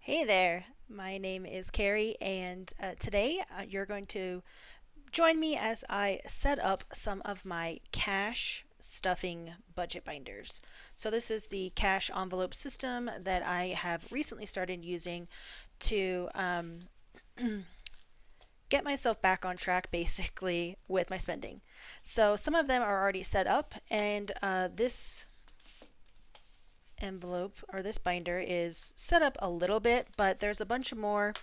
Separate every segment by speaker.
Speaker 1: Hey there, my name is Carrie, and today you're going to join me as I set up some of my cash stuffing budget binders. So, this is the cash envelope system that I have recently started using to get myself back on track basically with my spending. So, some of them are already set up, and this envelope or this binder is set up a little bit, but there's a bunch of more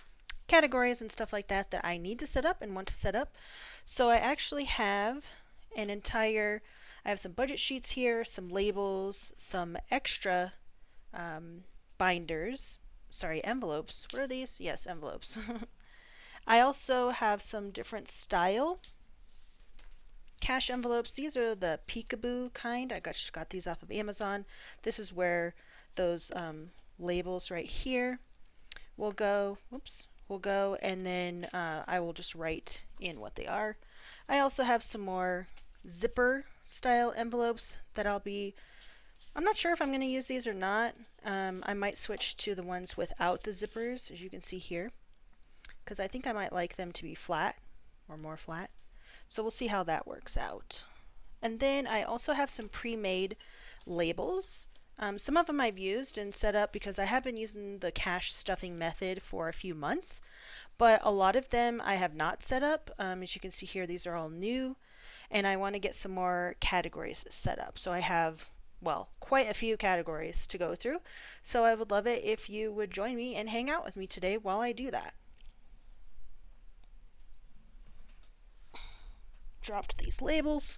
Speaker 1: categories and stuff like that that I need to set up and want to set up. So I actually have an entire, I have some budget sheets here, some labels, some extra binders, sorry, envelopes. What are these? Yes, envelopes. I also have some different style cash envelopes. These are the Peekaboo kind. Just got these off of Amazon. This is where those labels right here will go. Whoops, will go, and then I will just write in what they are. I also have some more zipper style envelopes that I'm not sure if I'm going to use these or not. I might switch to the ones without the zippers, as you can see here, because I think I might like them to be flat or more flat. So we'll see how that works out. And then I also have some pre-made labels. Some of them I've used and set up because I have been using the cash stuffing method for a few months, but a lot of them I have not set up. As you can see here, these are all new, and I want to get some more categories set up. So I have, well, quite a few categories to go through. So I would love it if you would join me and hang out with me today while I do that. Dropped these labels.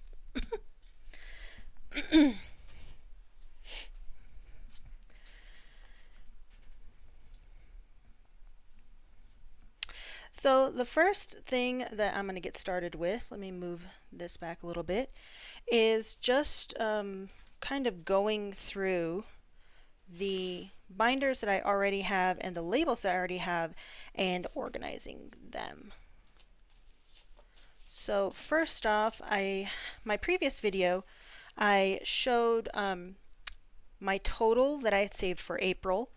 Speaker 1: So the first thing that I'm going to get started with, let me move this back a little bit, is just kind of going through the binders that I already have and the labels that I already have and organizing them. So first off, my previous video, I showed my total that I had saved for April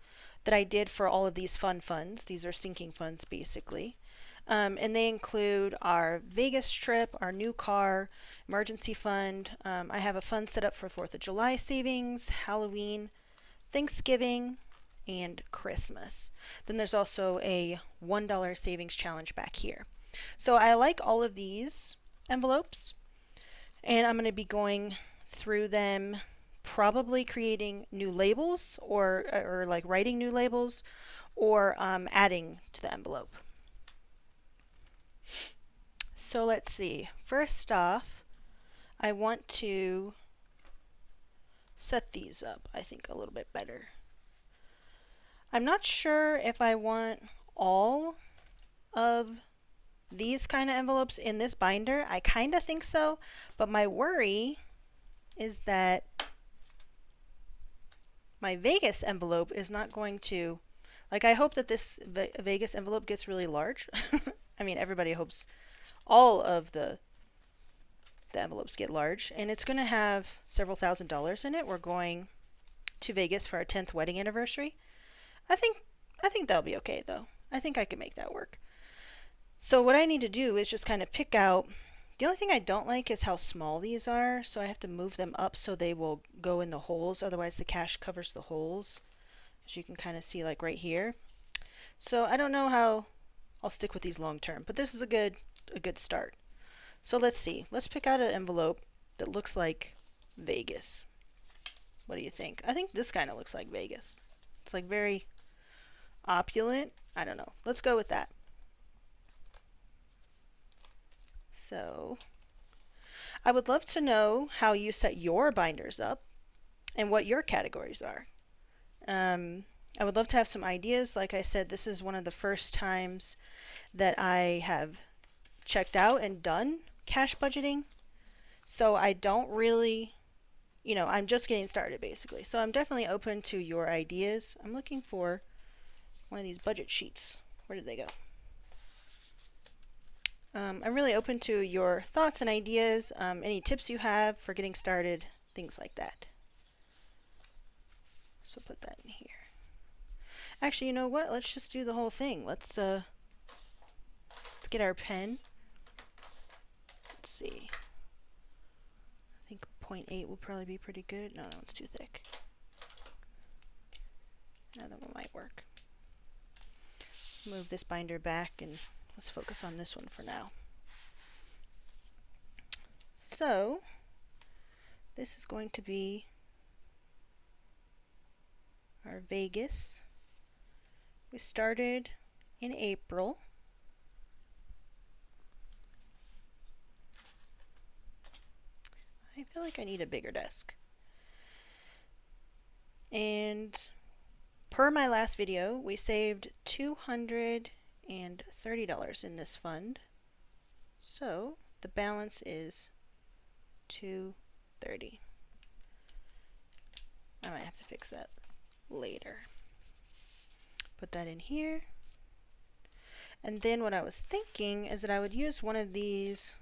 Speaker 1: that I did for all of these fun funds. These are sinking funds basically. And they include our Vegas trip, our new car, emergency fund. I have a fund set up for 4th of July savings, Halloween, Thanksgiving, and Christmas. Then there's also a $1 savings challenge back here. So I like all of these envelopes, and I'm going to be going through them, probably creating new labels or like writing new labels or adding to the envelope. So let's see. First off, I want to set these up, I think, a little bit better. I'm not sure if I want all of these kind of envelopes in this binder. I kind of think so, but my worry is that my Vegas envelope is not going to, like, I hope that this Vegas envelope gets really large. I mean, everybody hopes all of the envelopes get large, and it's going to have several $1,000s in it. We're going to Vegas for our 10th wedding anniversary. I think that'll be okay though. I think I can make that work. So what I need to do is just kind of pick out, the only thing I don't like is how small these are, so I have to move them up so they will go in the holes, otherwise the cash covers the holes, as you can kind of see like right here. So I don't know how I'll stick with these long term, but this is a good start. So let's see. Let's pick out an envelope that looks like Vegas. What do you think? I think this kind of looks like Vegas. It's like very opulent. I don't know. Let's go with that. So I would love to know how you set your binders up and what your categories are. I would love to have some ideas. Like I said, this is one of the first times that I have checked out and done cash budgeting. So I don't really, I'm just getting started basically. So I'm definitely open to your ideas. I'm looking for one of these budget sheets. Where did they go? I'm really open to your thoughts and ideas, any tips you have for getting started, things like that. So put that in here. Actually, you know what? Let's just do the whole thing. Let's get our pen. Let's see. I think 0.8 will probably be pretty good. No, that one's too thick. Another one might work. Move this binder back and let's focus on this one for now. So, this is going to be our Vegas. We started in April. I feel like I need a bigger desk. And per my last video, we saved $230 in this fund. So the balance is $230. I might have to fix that later. Put that in here. And then what I was thinking is that I would use one of these.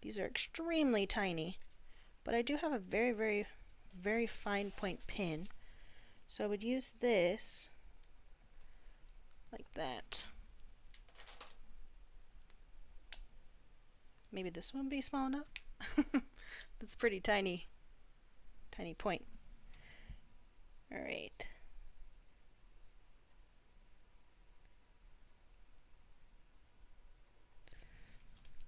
Speaker 1: These are extremely tiny, but I do have a very, very, very fine point pin. So I would use this like that. Maybe this one be small enough? That's pretty tiny point. Alright.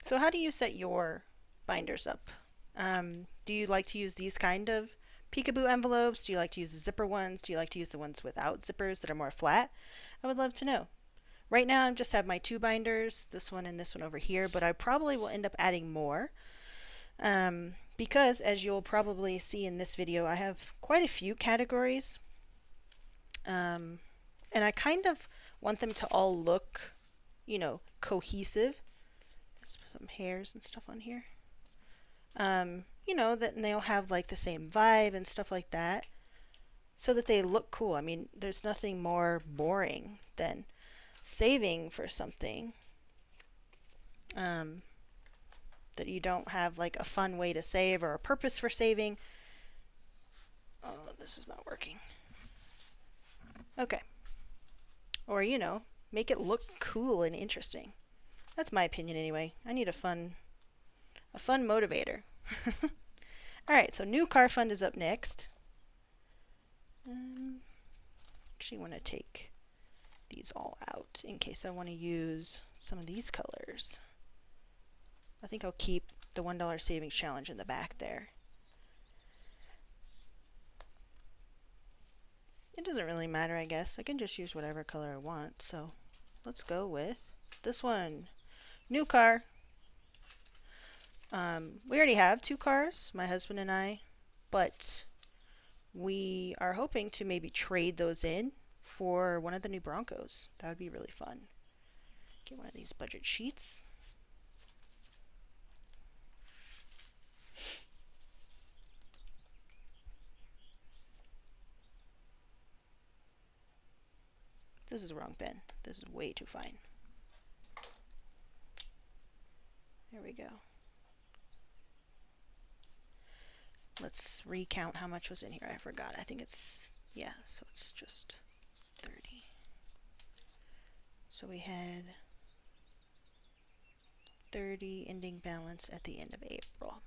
Speaker 1: So how do you set your binders up? Do you like to use these kind of peekaboo envelopes? Do you like to use the zipper ones? Do you like to use the ones without zippers that are more flat? I would love to know. Right now I just have my two binders, this one and this one over here, but I probably will end up adding more because, as you'll probably see in this video, I have quite a few categories, and I kind of want them to all look, you know, cohesive. Some hairs and stuff on here. You know, that they'll have like the same vibe and stuff like that, so that they look cool. I mean, there's nothing more boring than saving for something that you don't have like a fun way to save or a purpose for saving. Oh, this is not working. Okay. Or, you know, make it look cool and interesting. That's my opinion anyway. I need a fun motivator. Alright, so new car fund is up next. Actually want to take these all out in case I want to use some of these colors. I think I'll keep the $1 savings challenge in the back there. It doesn't really matter, I guess. I can just use whatever color I want. So let's go with this one. New car. We already have two cars, my husband and I, but we are hoping to maybe trade those in for one of the new Broncos. That would be really fun. Get one of these budget sheets. This is the wrong pen. This is way too fine. There we go. Let's recount how much was in here. I forgot. I think it's, yeah, so it's just 30. So we had 30 ending balance at the end of April.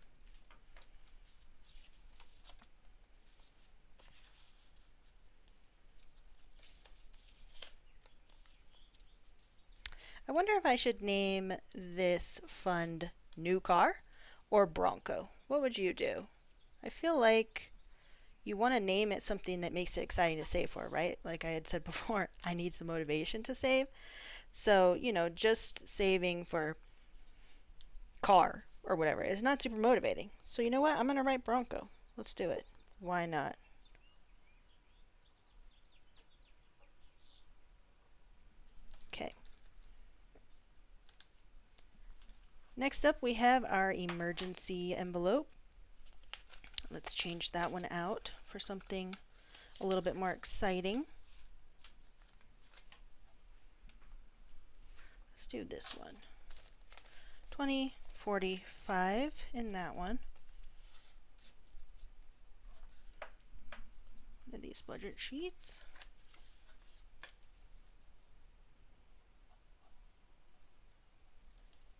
Speaker 1: I wonder if I should name this fund New Car or Bronco. What would you do? I feel like you want to name it something that makes it exciting to save for, right? Like I had said before, I need some motivation to save. So, you know, just saving for car or whatever is not super motivating. So you know what? I'm going to write Bronco. Let's do it. Why not? Okay. Next up, we have our emergency envelope. Let's change that one out for something a little bit more exciting. Let's do this one. 2045 in that one. One of these budget sheets.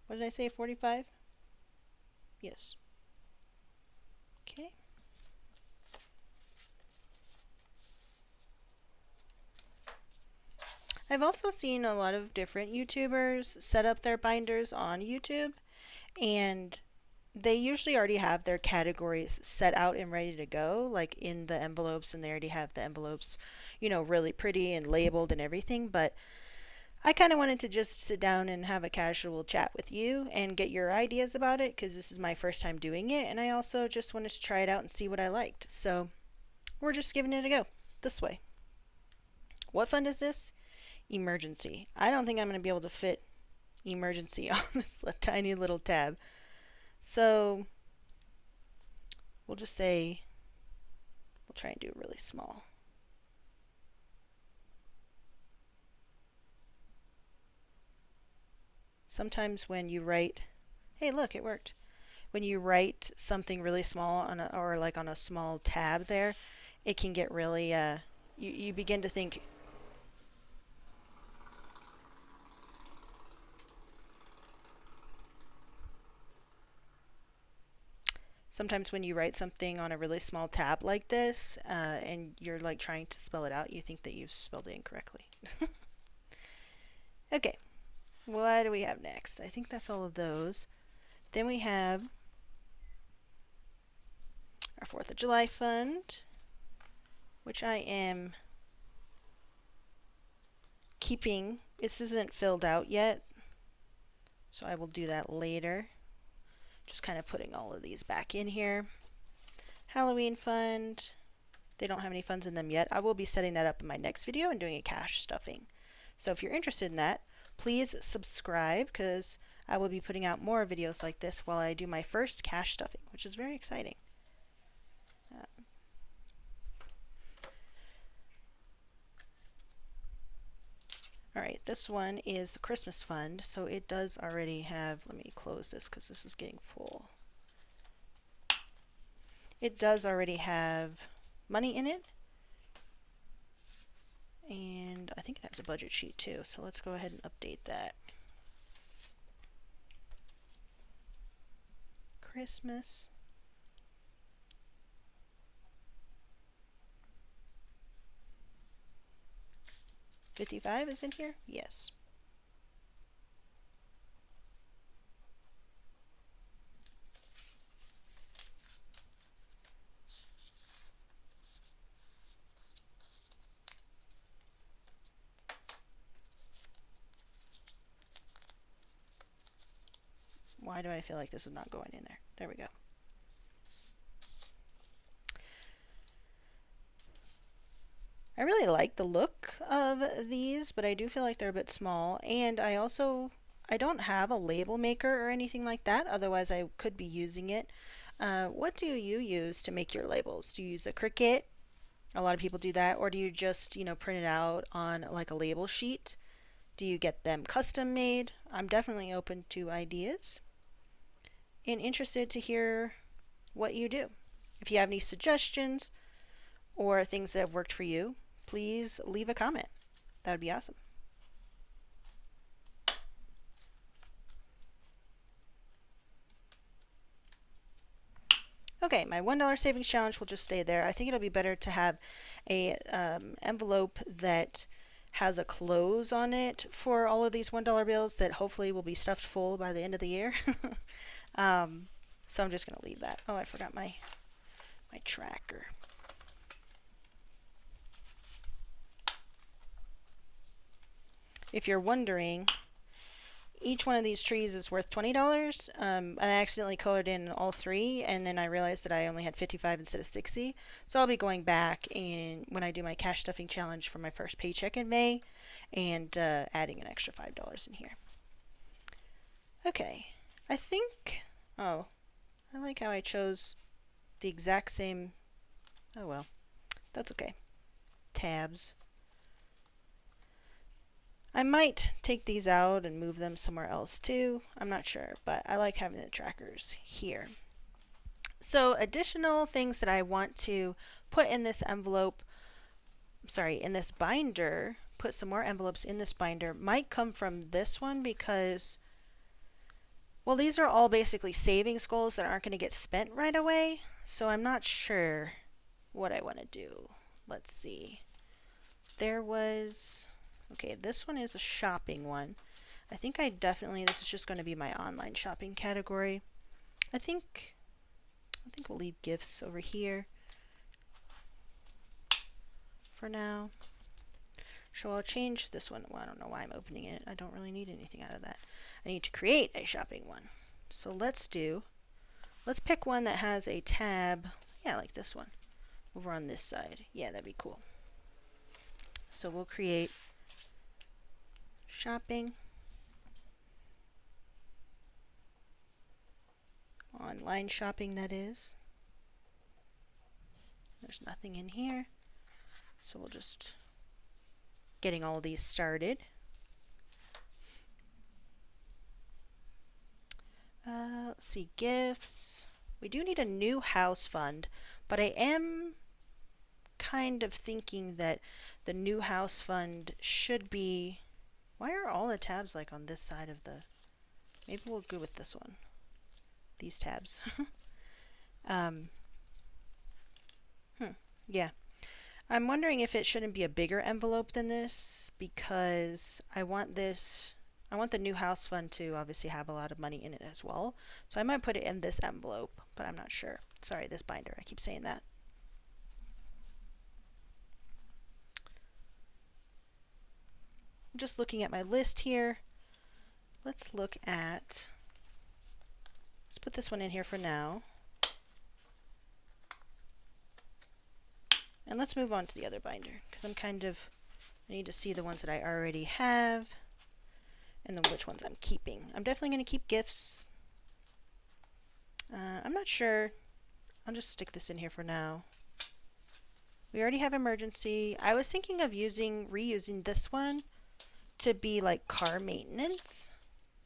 Speaker 1: What did I say, 45? Yes. Okay. I've also seen a lot of different YouTubers set up their binders on YouTube, and they usually already have their categories set out and ready to go, like in the envelopes, and they already have the envelopes, really pretty and labeled and everything. But I kind of wanted to just sit down and have a casual chat with you and get your ideas about it because this is my first time doing it, and I also just wanted to try it out and see what I liked. So we're just giving it a go this way. What fund is this? Emergency. I don't think I'm going to be able to fit emergency on this tiny little tab. So we'll just say we'll try and do it really small. Sometimes when you write, hey, look, it worked. When you write something really small on or like on a small tab there, it can get really you begin to think. Sometimes when you write something on a really small tab like this, and you're like trying to spell it out, you think that you've spelled it incorrectly. Okay, what do we have next? I think that's all of those. Then we have our 4th of July fund, which I am keeping. This isn't filled out yet, so I will do that later. Just kind of putting all of these back in here. Halloween fund. They don't have any funds in them yet. I will be setting that up in my next video and doing a cash stuffing. So if you're interested in that, please subscribe because I will be putting out more videos like this while I do my first cash stuffing, which is very exciting. Alright, this one is the Christmas fund, so it does already have, let me close this because this is getting full. It does already have money in it, and I think it has a budget sheet too, so let's go ahead and update that. Christmas. $55 is in here? Yes. Why do I feel like this is not going in there? There we go. I really like the look of these, but I do feel like they're a bit small, and I don't have a label maker or anything like that, otherwise I could be using it. What do you use to make your labels? Do you use a Cricut? A lot of people do that, or do you just, print it out on like a label sheet? Do you get them custom made? I'm definitely open to ideas and interested to hear what you do. If you have any suggestions or things that have worked for you, please leave a comment. That would be awesome. Okay, my $1 savings challenge will just stay there. I think it'll be better to have a envelope that has a close on it for all of these $1 bills that hopefully will be stuffed full by the end of the year. So I'm just going to leave that. Oh, I forgot my tracker. If you're wondering, each one of these trees is worth $20. And I accidentally colored in all three, and then I realized that I only had 55 instead of 60. So I'll be going back and when I do my cash stuffing challenge for my first paycheck in May, and adding an extra $5 in here. Okay, I think. Oh, I like how I chose the exact same. Oh well, that's okay. Tabs. I might take these out and move them somewhere else too. I'm not sure, but I like having the trackers here. So additional things that I want to put in this envelope, in this binder, put some more envelopes in this binder, might come from this one because Well, these are all basically savings goals that aren't going to get spent right away, so I'm not sure what I want to do. Let's see. There was, okay, this one is a shopping one. I think this is just going to be my online shopping category. I think we'll leave gifts over here for now. So I'll change this one. Well, I don't know why I'm opening it. I don't really need anything out of that. I need to create a shopping one. So let's pick one that has a tab. Yeah, like this one over on this side. Yeah, that'd be cool. So we'll create shopping. Online shopping, that is. There's nothing in here. So we'll just getting all these started. Let's see, gifts. We do need a new house fund, but I am kind of thinking that the new house fund should be, why are all the tabs like on this side of the, maybe we'll go with this one, these tabs. Yeah. I'm wondering if it shouldn't be a bigger envelope than this, because I want the new house fund to obviously have a lot of money in it as well. So I might put it in this envelope, but I'm not sure. Sorry, this binder, I keep saying that. I'm just looking at my list here. Let's put this one in here for now. And let's move on to the other binder, because I need to see the ones that I already have and then which ones I'm keeping. I'm definitely going to keep gifts. I'm not sure. I'll just stick this in here for now. We already have emergency. I was thinking of reusing this one to be like car maintenance.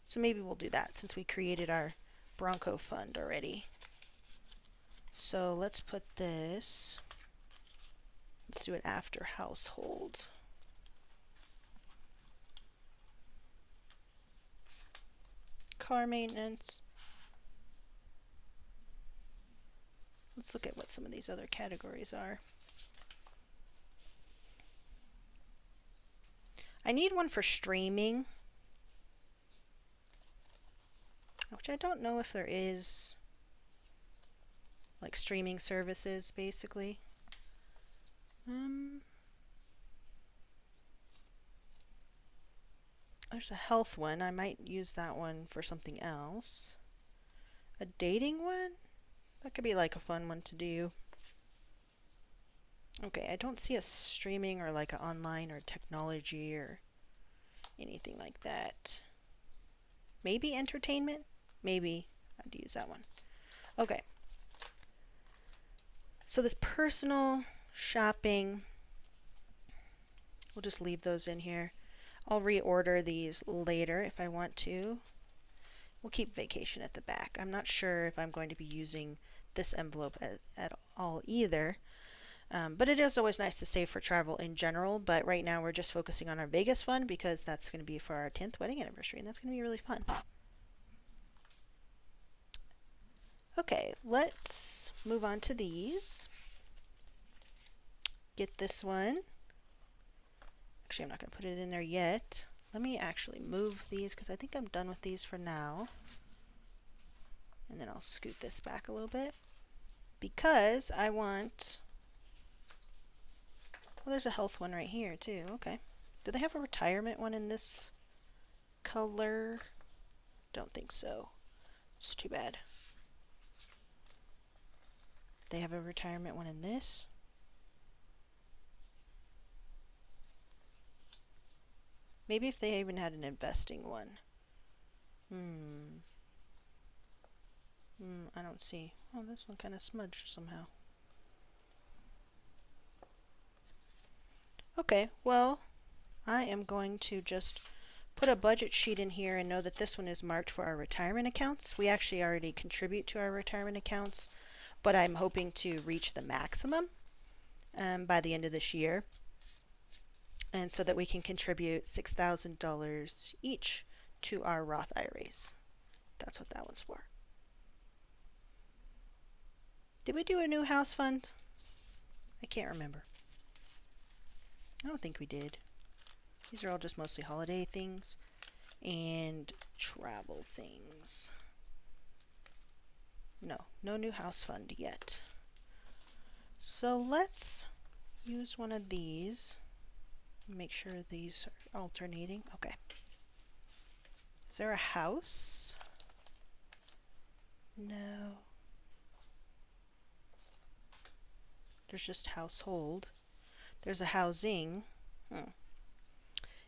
Speaker 1: So maybe we'll do that since we created our Bronco fund already. So let's put this. Let's do it after household. Car maintenance. Let's look at what some of these other categories are. I need one for streaming, which I don't know if there is, like streaming services basically. There's a health one. I might use that one for something else. A dating one? That could be like a fun one to do. Okay, I don't see a streaming or like an online or technology or anything like that. Maybe entertainment? Maybe I'd use that one. Okay. So this personal shopping, we'll just leave those in here. I'll reorder these later if I want to. We'll keep vacation at the back. I'm not sure if I'm going to be using this envelope at all either. But it is always nice to save for travel in general. But right now we're just focusing on our Vegas fund because that's going to be for our 10th wedding anniversary, and that's going to be really fun. Okay, let's move on to these. Get this one. Actually, I'm not going to put it in there yet. Let me actually move these because I think I'm done with these for now. And then I'll scoot this back a little bit because I want... Well, there's a health one right here too. Okay. Do they have a retirement one in this color? Don't think so. It's too bad. They have a retirement one in this. Maybe if they even had an investing one. I don't see. Oh, this one kind of smudged somehow. Okay, well, I am going to just put a budget sheet in here and know that this one is marked for our retirement accounts. We actually already contribute to our retirement accounts, but I'm hoping to reach the maximum by the end of this year. And so that we can contribute $6,000 each to our Roth IRAs. That's what that one's for. Did we do a new house fund? I can't remember. I don't think we did. These are all just mostly holiday things and travel things. No new house fund yet. So let's use one of these. Make sure these are alternating. Okay. Is there a house? No. There's just household. There's a housing.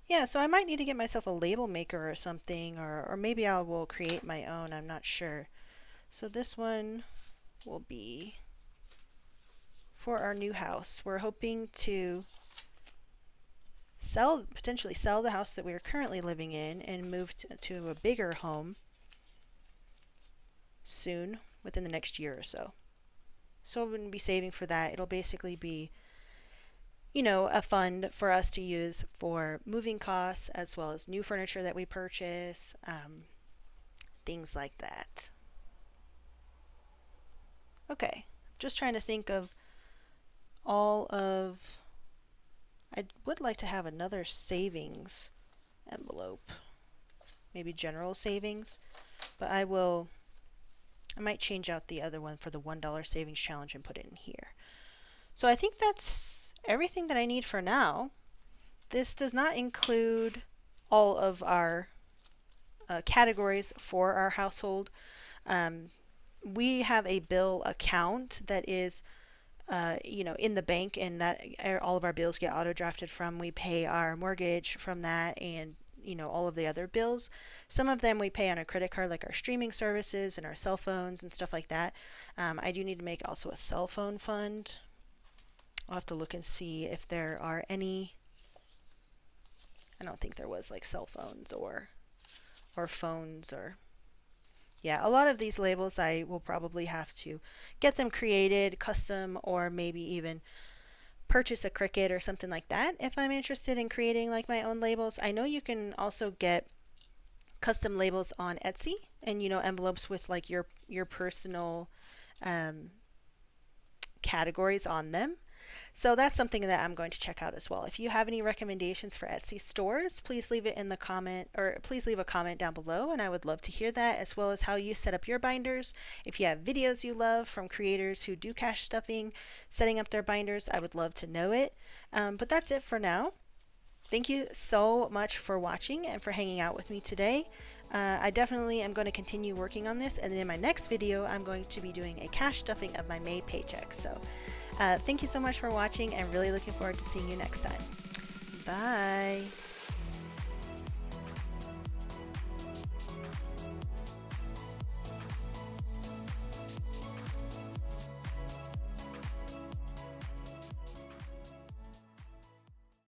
Speaker 1: Yeah, so I might need to get myself a label maker or something, or maybe I will create my own. I'm not sure. So this one will be for our new house. We're hoping to potentially sell the house that we are currently living in and move to a bigger home soon, within the next year or so. So I'm going to be saving for that. It'll basically be, a fund for us to use for moving costs as well as new furniture that we purchase, things like that. Okay, just trying to think of I would like to have another savings envelope, maybe general savings, but I might change out the other one for the $1 savings challenge and put it in here. So I think that's everything that I need for now. This does not include all of our categories for our household. We have a bill account that is in the bank, and that all of our bills get auto drafted from. We pay our mortgage from that, and all of the other bills. Some of them we pay on a credit card, like our streaming services and our cell phones and stuff like that. I do need to make also a cell phone fund. I'll have to look and see if there are any. I don't think there was like cell phones or phones or. Yeah, a lot of these labels I will probably have to get them created, custom, or maybe even purchase a Cricut or something like that if I'm interested in creating like my own labels. I know you can also get custom labels on Etsy, and envelopes with like your personal categories on them. So that's something that I'm going to check out as well. If you have any recommendations for Etsy stores, please leave it in the comment, or please leave a comment down below, and I would love to hear that, as well as how you set up your binders. If you have videos you love from creators who do cash stuffing, setting up their binders, I would love to know it. But that's it for now. Thank you so much for watching and for hanging out with me today. I definitely am going to continue working on this, and then in my next video I'm going to be doing a cash stuffing of my May paycheck. So thank you so much for watching, and really looking forward to seeing you next time. Bye!